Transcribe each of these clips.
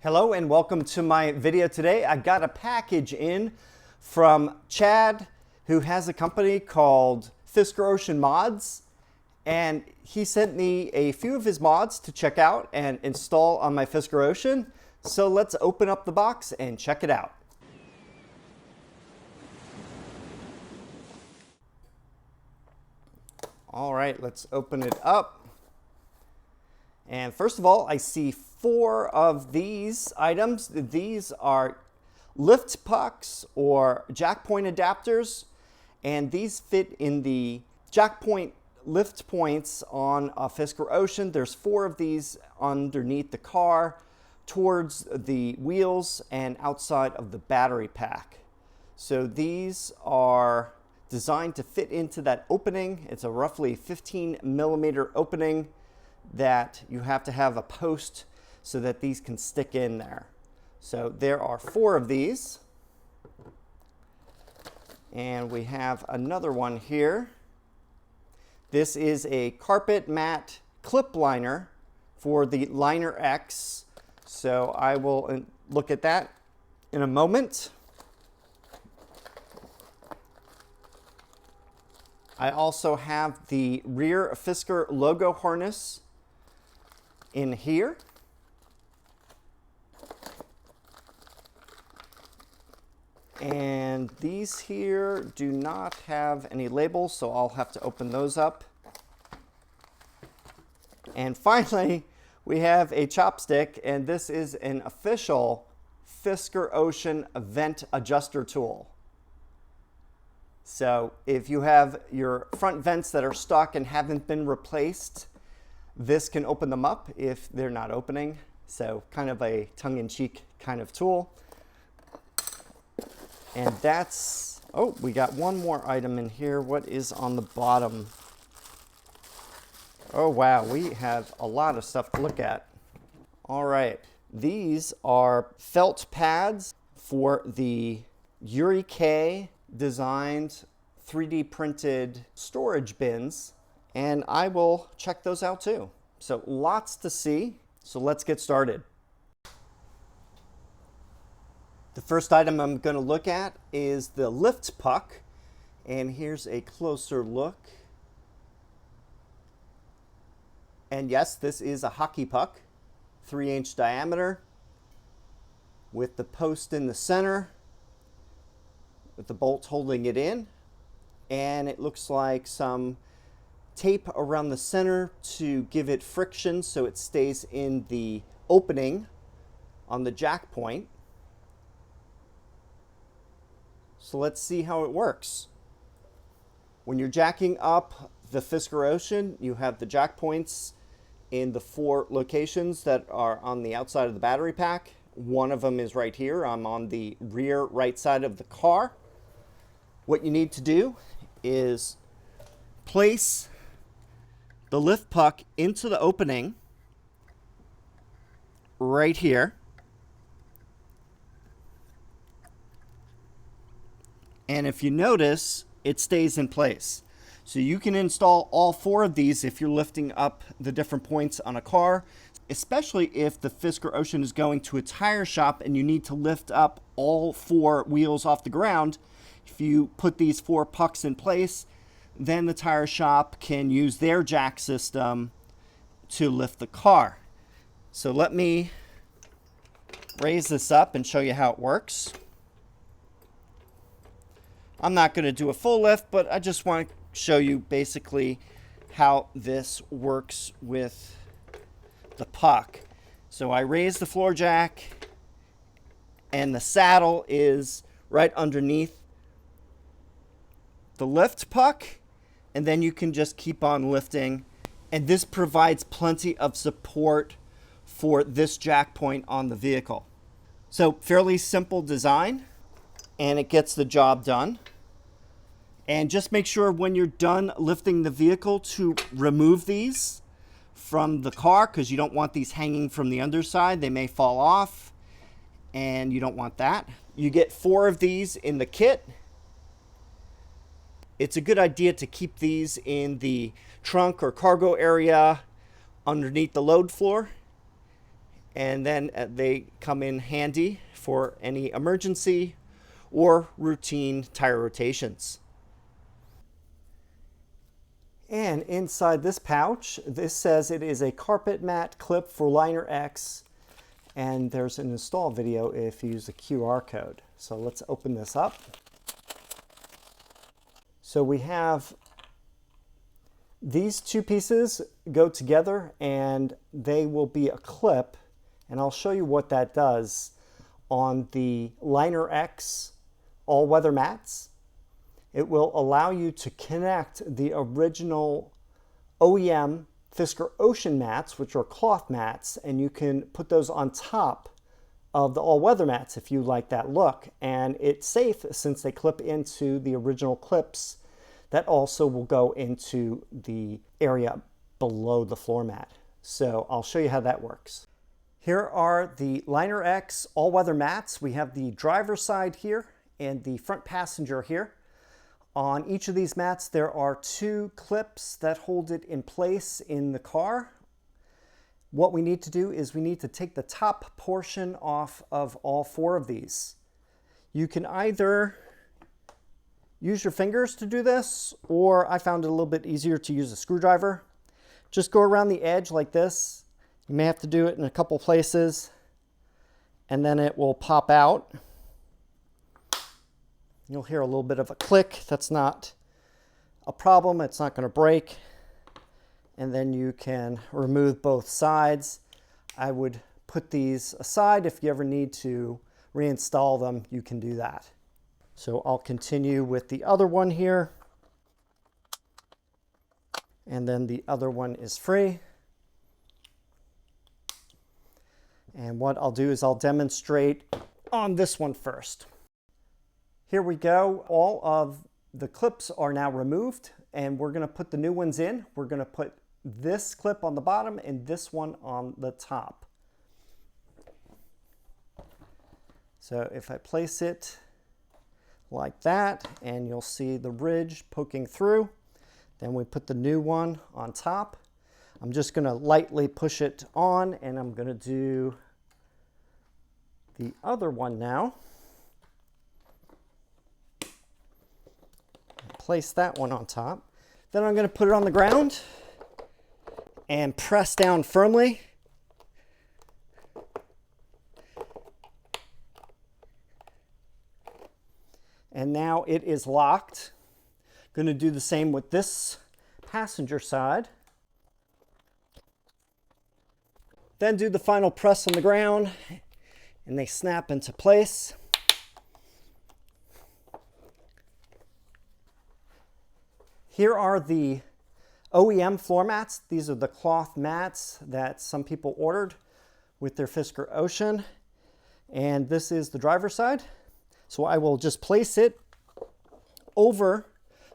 Hello and welcome to my video today. I got a package in from Chad, who has a company called Fisker Ocean Mods, and he sent me a few of his mods to check out and install on my Fisker Ocean. So let's open up the box and check it out. All right, let's open it up. And first of all, I see 4 of these items. These are lift pucks or jack point adapters, and these fit in the jack point lift points on a Fisker Ocean. There's 4 of these underneath the car, towards the wheels and outside of the battery pack. So these are designed to fit into that opening. It's a roughly 15 millimeter opening that you have to have a post so that these can stick in there. So there are 4 of these. And we have another one here. This is a carpet mat clip liner for the Liner X. So I will look at that in a moment. I also have the rear Fisker logo harness in here. And these here do not have any labels, so I'll have to open those up. And finally, we have a chopstick, and this is an official Fisker Ocean vent adjuster tool. So if you have your front vents that are stuck and haven't been replaced, this can open them up if they're not opening. So kind of a tongue-in-cheek kind of tool. And that's, oh, we got one more item in here. What is on the bottom? Oh, wow, we have a lot of stuff to look at. All right, these are felt pads for the Yuri K designed 3D printed storage bins, and I will check those out too. So lots to see, so let's get started. The first item I'm going to look at is the lift puck, and here's a closer look. And yes, this is a hockey puck, 3-inch diameter, with the post in the center, with the bolt holding it in, and it looks like some tape around the center to give it friction so it stays in the opening on the jack point. So let's see how it works. When you're jacking up the Fisker Ocean, you have the jack points in the 4 locations that are on the outside of the battery pack. One of them is right here. I'm on the rear right side of the car. What you need to do is place the lift puck into the opening right here. And if you notice, it stays in place. So you can install all 4 of these if you're lifting up the different points on a car, especially if the Fisker Ocean is going to a tire shop and you need to lift up all 4 wheels off the ground. If you put these 4 pucks in place, then the tire shop can use their jack system to lift the car. So let me raise this up and show you how it works. I'm not going to do a full lift, but I just want to show you basically how this works with the puck. So I raise the floor jack, and the saddle is right underneath the lift puck, and then you can just keep on lifting, and this provides plenty of support for this jack point on the vehicle. So fairly simple design, and it gets the job done. And just make sure when you're done lifting the vehicle to remove these from the car, because you don't want these hanging from the underside. They may fall off, and you don't want that. You get 4 of these in the kit. It's a good idea to keep these in the trunk or cargo area underneath the load floor. and then they come in handy for any emergency or routine tire rotations. And inside this pouch, this says it is a carpet mat clip for Liner X, and there's an install video if you use the QR code. So let's open this up. So we have these two pieces go together and they will be a clip, and I'll show you what that does on the Liner X all-weather mats. It will allow you to connect the original OEM Fisker Ocean mats, which are cloth mats, and you can put those on top of the all-weather mats if you like that look. And it's safe since they clip into the original clips that also will go into the area below the floor mat. So I'll show you how that works. Here are the Liner X all-weather mats. We have the driver's side here and the front passenger here. On each of these mats, there are two clips that hold it in place in the car. What we need to do is we need to take the top portion off of all four of these. You can either use your fingers to do this, or I found it a little bit easier to use a screwdriver. Just go around the edge like this. You may have to do it in a couple places, and then it will pop out. You'll hear a little bit of a click. That's not a problem. It's not going to break. And then you can remove both sides. I would put these aside. If you ever need to reinstall them, you can do that. So I'll continue with the other one here. And then the other one is free. And what I'll do is I'll demonstrate on this one first. Here we go. All of the clips are now removed, and we're going to put the new ones in. We're going to put this clip on the bottom and this one on the top. So if I place it like that, and you'll see the ridge poking through, then we put the new one on top. I'm just going to lightly push it on, and I'm going to do the other one now. Place that one on top. Then I'm going to put it on the ground and press down firmly. And now it is locked. Going to do the same with this passenger side. Then do the final press on the ground, and they snap into place. Here are the OEM floor mats. These are the cloth mats that some people ordered with their Fisker Ocean. And this is the driver's side. So I will just place it over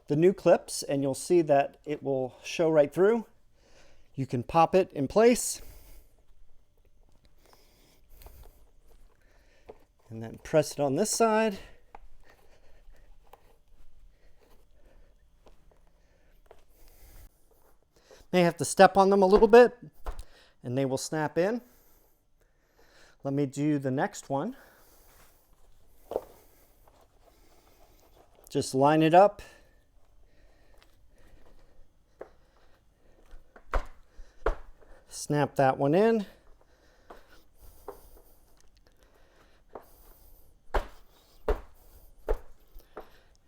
the new clips, and you'll see that it will show right through. You can pop it in place. And then press it on this side. May have to step on them a little bit, and they will snap in. Let me do the next one. Just line it up. Snap that one in.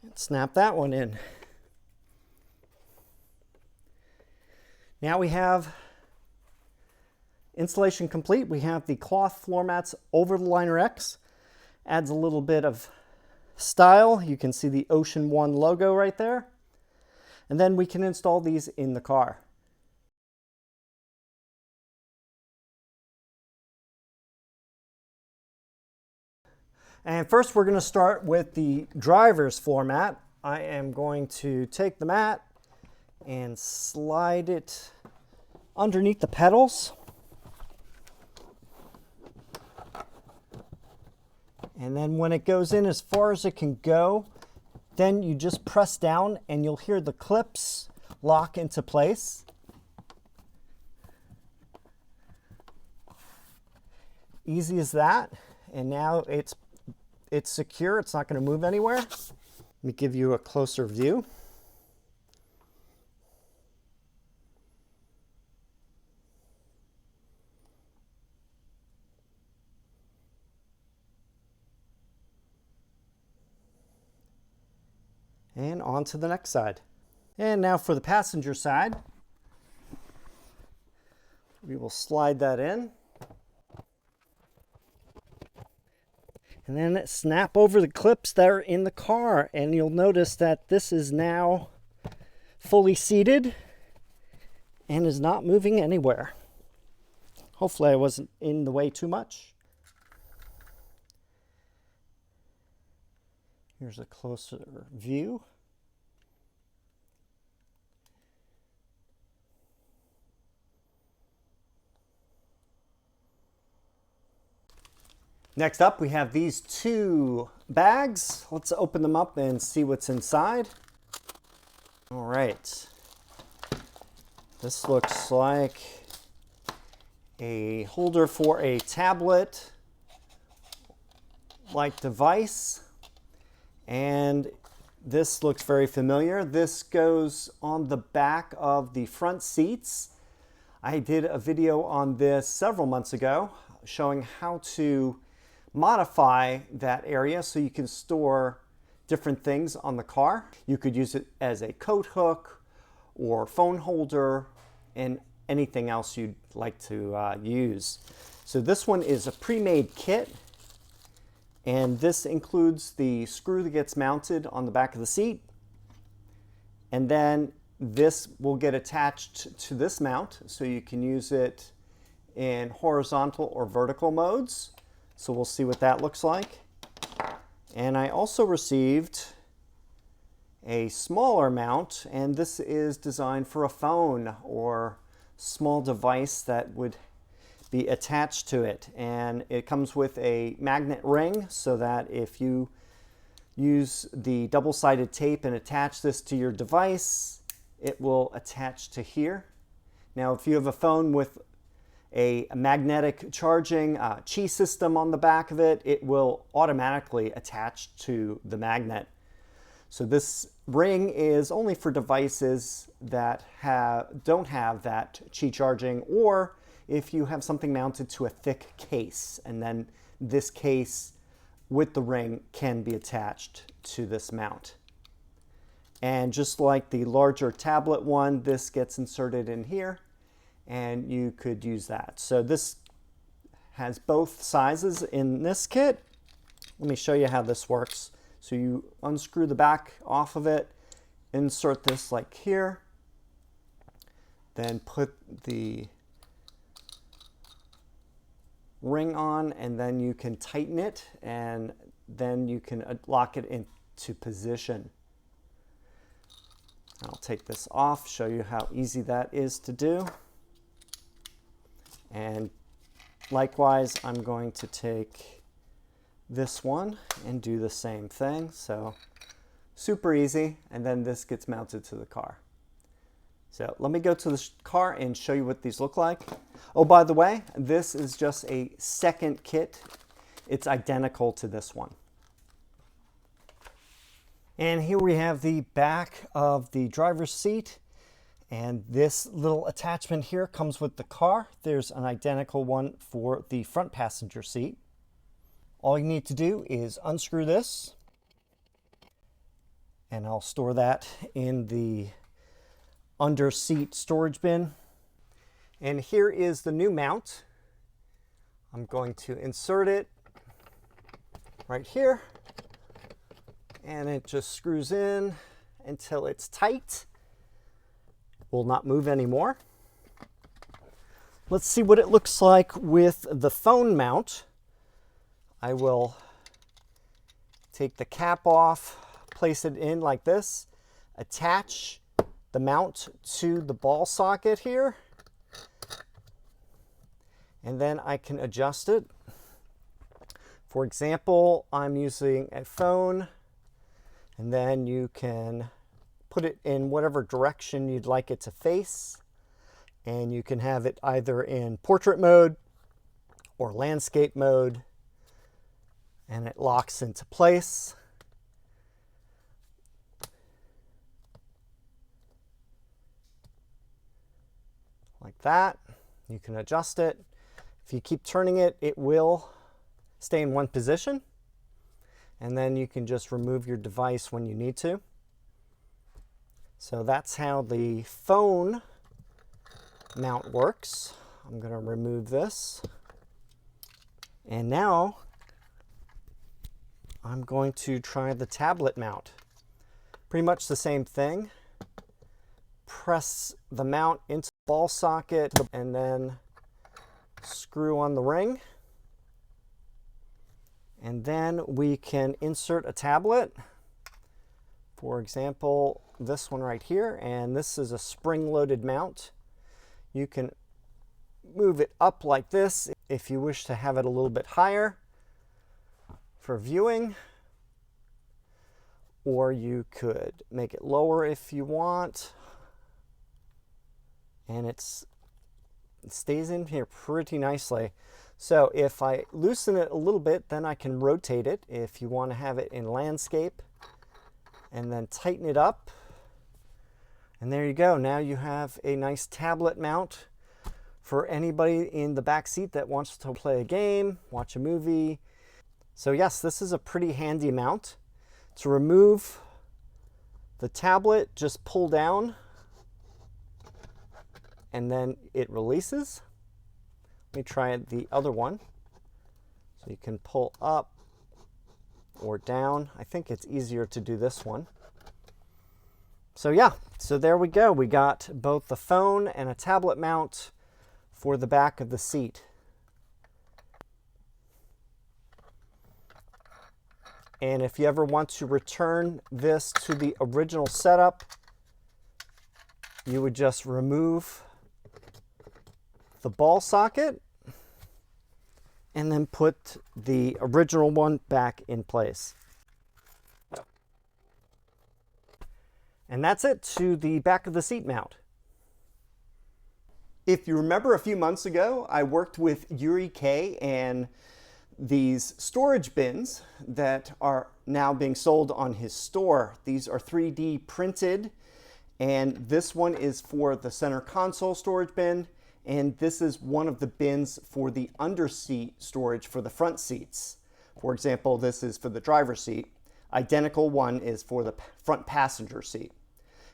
And snap that one in. Now we have installation complete. We have the cloth floor mats over the Liner X. Adds a little bit of style. You can see the Ocean One logo right there. And then we can install these in the car. And first we're going to start with the driver's floor mat. I am going to take the mat and slide it underneath the pedals. And then when it goes in as far as it can go, then you just press down and you'll hear the clips lock into place. easy as that. And now it's secure. It's not going to move anywhere. Let me give you a closer view. And on to the next side. And now for the passenger side, we will slide that in. And then snap over the clips that are in the car. And you'll notice that this is now fully seated and is not moving anywhere. Hopefully I wasn't in the way too much. Here's a closer view. Next up, we have these two bags. Let's open them up and see what's inside. All right. This looks like a holder for a tablet-like device. And this looks very familiar. This goes on the back of the front seats. I did a video on this several months ago showing how to modify that area so you can store different things on the car. You could use it as a coat hook or phone holder and anything else you'd like to use. So this one is a pre-made kit, and this includes the screw that gets mounted on the back of the seat, and then this will get attached to this mount so you can use it in horizontal or vertical modes. So we'll see what that looks like. And I also received a smaller mount, and this is designed for a phone or small device that would be attached to it. And it comes with a magnet ring so that if you use the double-sided tape and attach this to your device, it will attach to here. Now, if you have a phone with a magnetic charging Qi system on the back of it, it will automatically attach to the magnet. So this ring is only for devices that don't have that Qi charging, or if you have something mounted to a thick case, and then this case with the ring can be attached to this mount. And just like the larger tablet one, this gets inserted in here, and you could use that. So this has both sizes in this kit. Let me show you how this works. So you unscrew the back off of it, insert this like here, then put the ring on, and then you can tighten it, and then you can lock it into position. I'll take this off, show you how easy that is to do. And likewise, I'm going to take this one and do the same thing. So super easy. And then this gets mounted to the car. So let me go to the car and show you what these look like. Oh, by the way, this is just a second kit. It's identical to this one. And here we have the back of the driver's seat. And this little attachment here comes with the car. There's an identical one for the front passenger seat. All you need to do is unscrew this, and I'll store that in the under seat storage bin. And here is the new mount. I'm going to insert it right here, and it just screws in until it's tight. Will not move anymore. Let's see what it looks like with the phone mount. I will take the cap off, place it in like this, attach the mount to the ball socket here, and then I can adjust it. For example, I'm using a phone, and then you can put it in whatever direction you'd like it to face, and you can have it either in portrait mode or landscape mode, and it locks into place. Like that. You can adjust it. If you keep turning it, it will stay in one position, and then you can just remove your device when you need to. So that's how the phone mount works. I'm going to remove this. And now I'm going to try the tablet mount. Pretty much the same thing. Press the mount into the ball socket and then screw on the ring. And then we can insert a tablet. For example, this one right here, and this is a spring-loaded mount. You can move it up like this if you wish to have it a little bit higher for viewing, or you could make it lower if you want, and it stays in here pretty nicely. So if I loosen it a little bit, then I can rotate it if you want to have it in landscape, and then tighten it up. And there you go. Now you have a nice tablet mount for anybody in the back seat that wants to play a game, watch a movie. So yes, this is a pretty handy mount. To remove the tablet, just pull down and then it releases. Let me try the other one. So you can pull up or down. I think it's easier to do this one. So yeah, so there we go. We got both the phone and a tablet mount for the back of the seat. And if you ever want to return this to the original setup, you would just remove the ball socket and then put the original one back in place. And that's it to the back of the seat mount. If you remember a few months ago, I worked with Yuri K and these storage bins that are now being sold on his store. These are 3D printed, and this one is for the center console storage bin, and this is one of the bins for the underseat storage for the front seats. For example, this is for the driver's seat. Identical one is for the front passenger seat.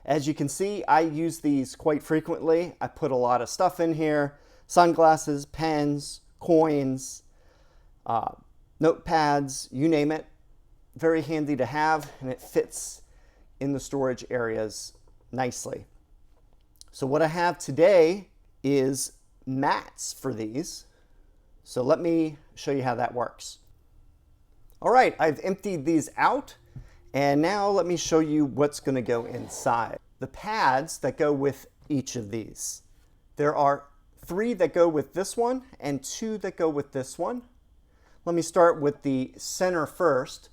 As you can see, I use these quite frequently. I put a lot of stuff in here: sunglasses, pens, coins, notepads, you name it. Very handy to have, and it fits in the storage areas nicely. So what I have today is mats for these. So let me show you how that works. All right, I've emptied these out, and now let me show you what's going to go inside. The pads that go with each of these. There are 3 that go with this one and 2 that go with this one. Let me start with the center first.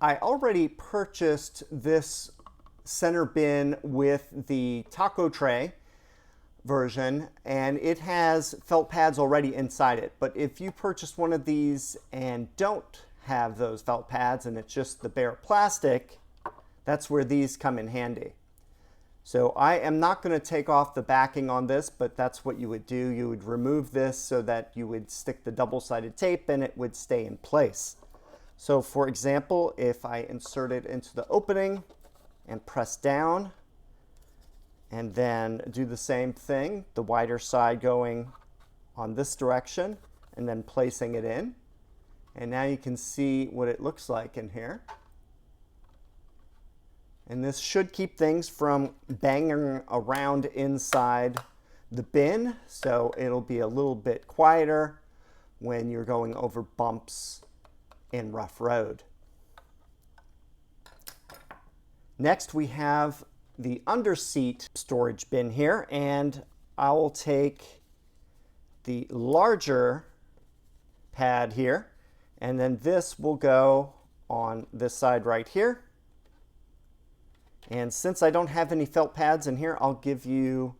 I already purchased this center bin with the taco tray version, and it has felt pads already inside it. But if you purchase one of these and don't have those felt pads and it's just the bare plastic, that's where these come in handy. So I am not going to take off the backing on this, but that's what you would do. You would remove this so that you would stick the double-sided tape and it would stay in place. So for example, if I insert it into the opening and press down, and then do the same thing, the wider side going on this direction, and then placing it in. And now you can see what it looks like in here. And this should keep things from banging around inside the bin, so it'll be a little bit quieter when you're going over bumps in rough road. Next, we have the underseat storage bin here, and I will take the larger pad here, and then this will go on this side right here. And since I don't have any felt pads in here, I'll give you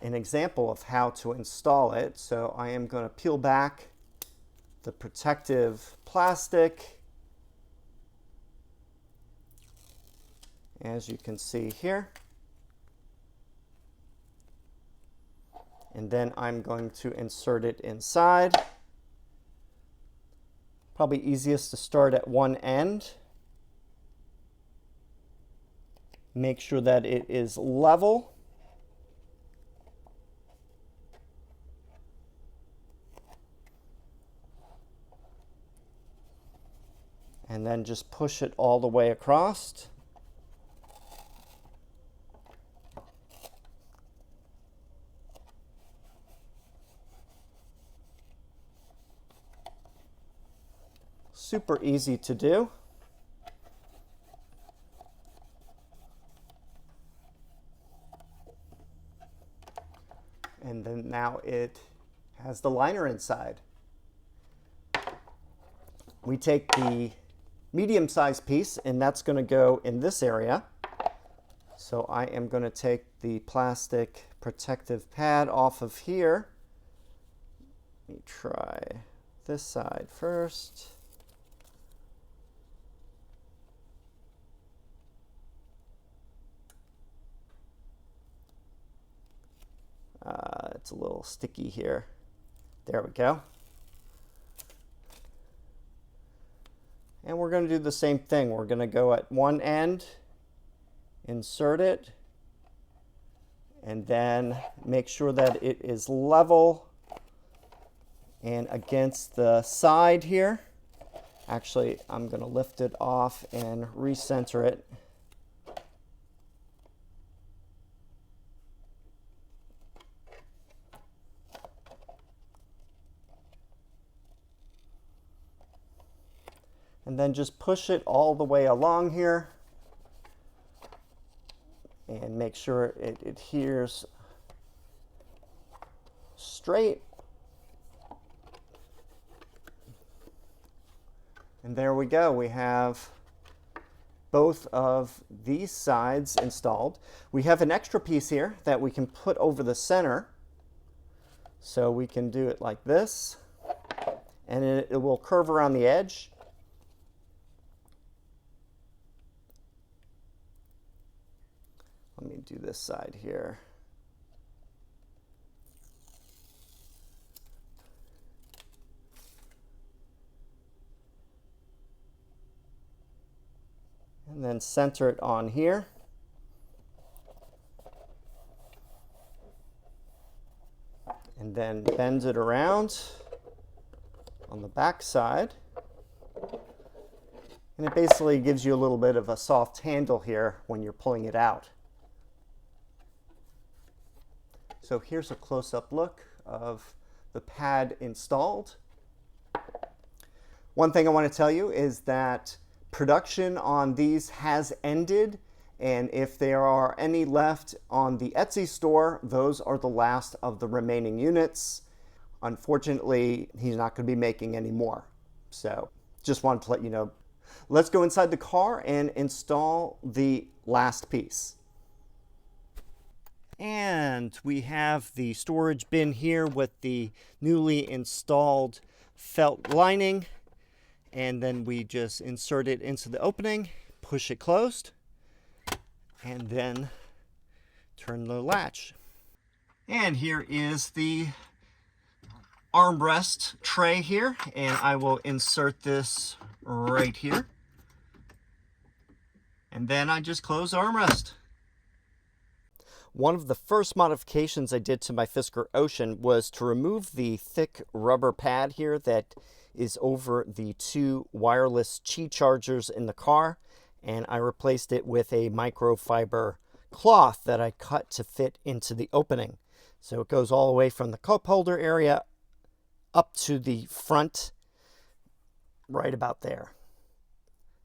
an example of how to install it. So I am going to peel back the protective plastic, as you can see here. And then I'm going to insert it inside. Probably easiest to start at one end. Make sure that it is level. And then just push it all the way across. Super easy to do. And then now it has the liner inside. We take the medium-sized piece, and that's going to go in this area. So I am going to take the plastic protective pad off of here. Let me try this side first. It's a little sticky here. There we go. And we're going to do the same thing. We're going to go at one end, insert it, and then make sure that it is level and against the side here. Actually, I'm going to lift it off and recenter it. And then just push it all the way along here and make sure it adheres straight. And there we go. We have both of these sides installed. We have an extra piece here that we can put over the center. So we can do it like this, and it will curve around the edge. Let me do this side here. And then center it on here. And then bend it around on the back side. And it basically gives you a little bit of a soft handle here when you're pulling it out. So here's a close-up look of the pad installed. One thing I want to tell you is that production on these has ended, and if there are any left on the Etsy store, those are the last of the remaining units. Unfortunately, he's not going to be making any more. So just wanted to let you know. Let's go inside the car and install the last piece. And we have the storage bin here with the newly installed felt lining. And then we just insert it into the opening, push it closed, and then turn the latch. And here is the armrest tray here, and I will insert this right here. And then I just close the armrest. One of the first modifications I did to my Fisker Ocean was to remove the thick rubber pad here that is over the two wireless Qi chargers in the car, and I replaced it with a microfiber cloth that I cut to fit into the opening. So it goes all the way from the cup holder area up to the front, right about there.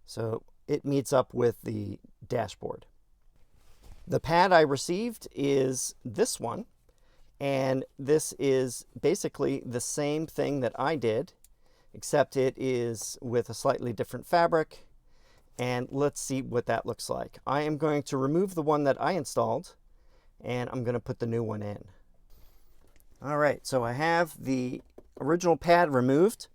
So it meets up with the dashboard. The pad I received is this one, and this is basically the same thing that I did, except it is with a slightly different fabric. And let's see what that looks like. I am going to remove the one that I installed, and I'm going to put the new one in. All right, so I have the original pad removed,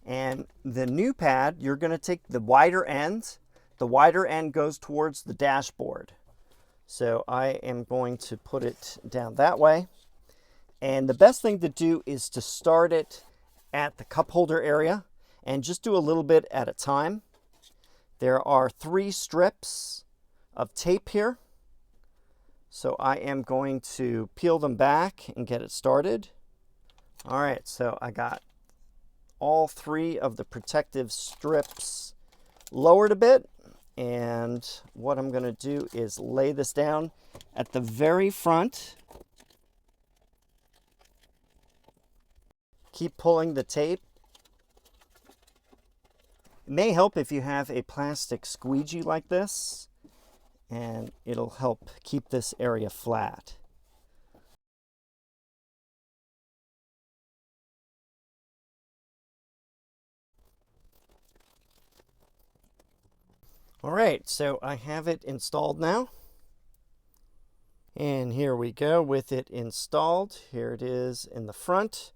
and the new pad, you're going to take the wider end. The wider end goes towards the dashboard. So I am going to put it down that way. And the best thing to do is to start it at the cup holder area and just do a little bit at a time. There are 3 strips of tape here. So I am going to peel them back and get it started. All right, so I got all 3 of the protective strips lowered a bit. And what I'm going to do is lay this down at the very front. Keep pulling the tape. It may help if you have a plastic squeegee like this, and it'll help keep this area flat. All right, so I have it installed now. And here we go with it installed. Here it is in the front.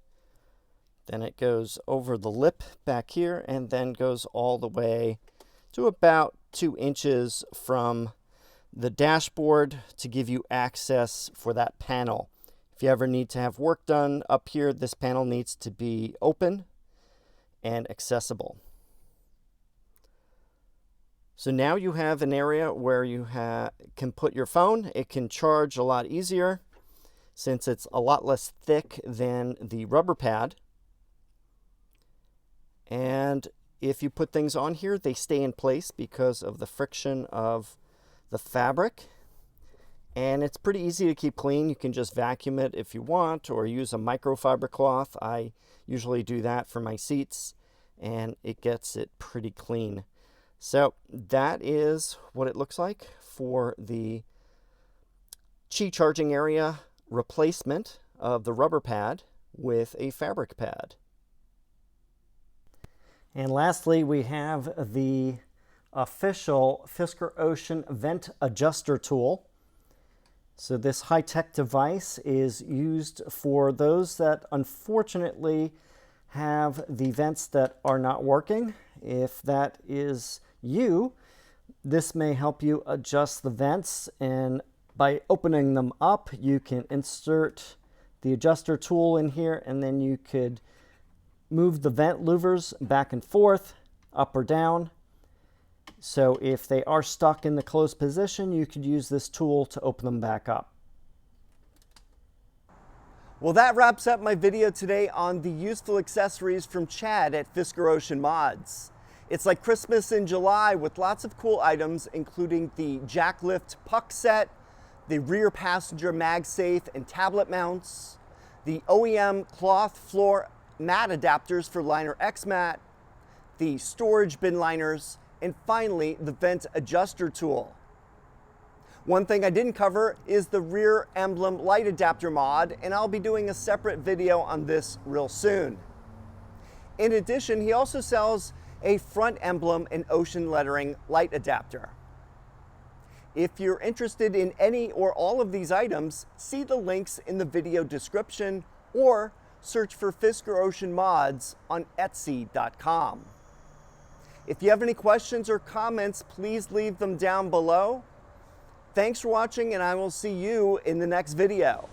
Then it goes over the lip back here and then goes all the way to about 2 inches from the dashboard to give you access for that panel. If you ever need to have work done up here, this panel needs to be open and accessible. So now you have an area where you can put your phone. It can charge a lot easier since it's a lot less thick than the rubber pad. And if you put things on here, they stay in place because of the friction of the fabric. And it's pretty easy to keep clean. You can just vacuum it if you want or use a microfiber cloth. I usually do that for my seats and it gets it pretty clean. So that is what it looks like for the Qi charging area replacement of the rubber pad with a fabric pad. And lastly, we have the official Fisker Ocean vent adjuster tool. So this high-tech device is used for those that unfortunately have the vents that are not working. If that is you, this may help you adjust the vents, and by opening them up you can insert the adjuster tool in here, and then you could move the vent louvers back and forth, up or down. So if they are stuck in the closed position, you could use this tool to open them back up. Well, that wraps up my video today on the useful accessories from Chad at Fisker Ocean Mods. It's like Christmas in July with lots of cool items, including the jack lift puck set, the rear passenger MagSafe and tablet mounts, the OEM cloth floor mat adapters for liner X mat, the storage bin liners, and finally the vent adjuster tool. One thing I didn't cover is the rear Emblem light adapter mod, and I'll be doing a separate video on this real soon. In addition, he also sells a front Emblem and ocean lettering light adapter. If you're interested in any or all of these items, see the links in the video description or search for Fisker Ocean Mods on Etsy.com. If you have any questions or comments, please leave them down below. Thanks for watching, and I will see you in the next video.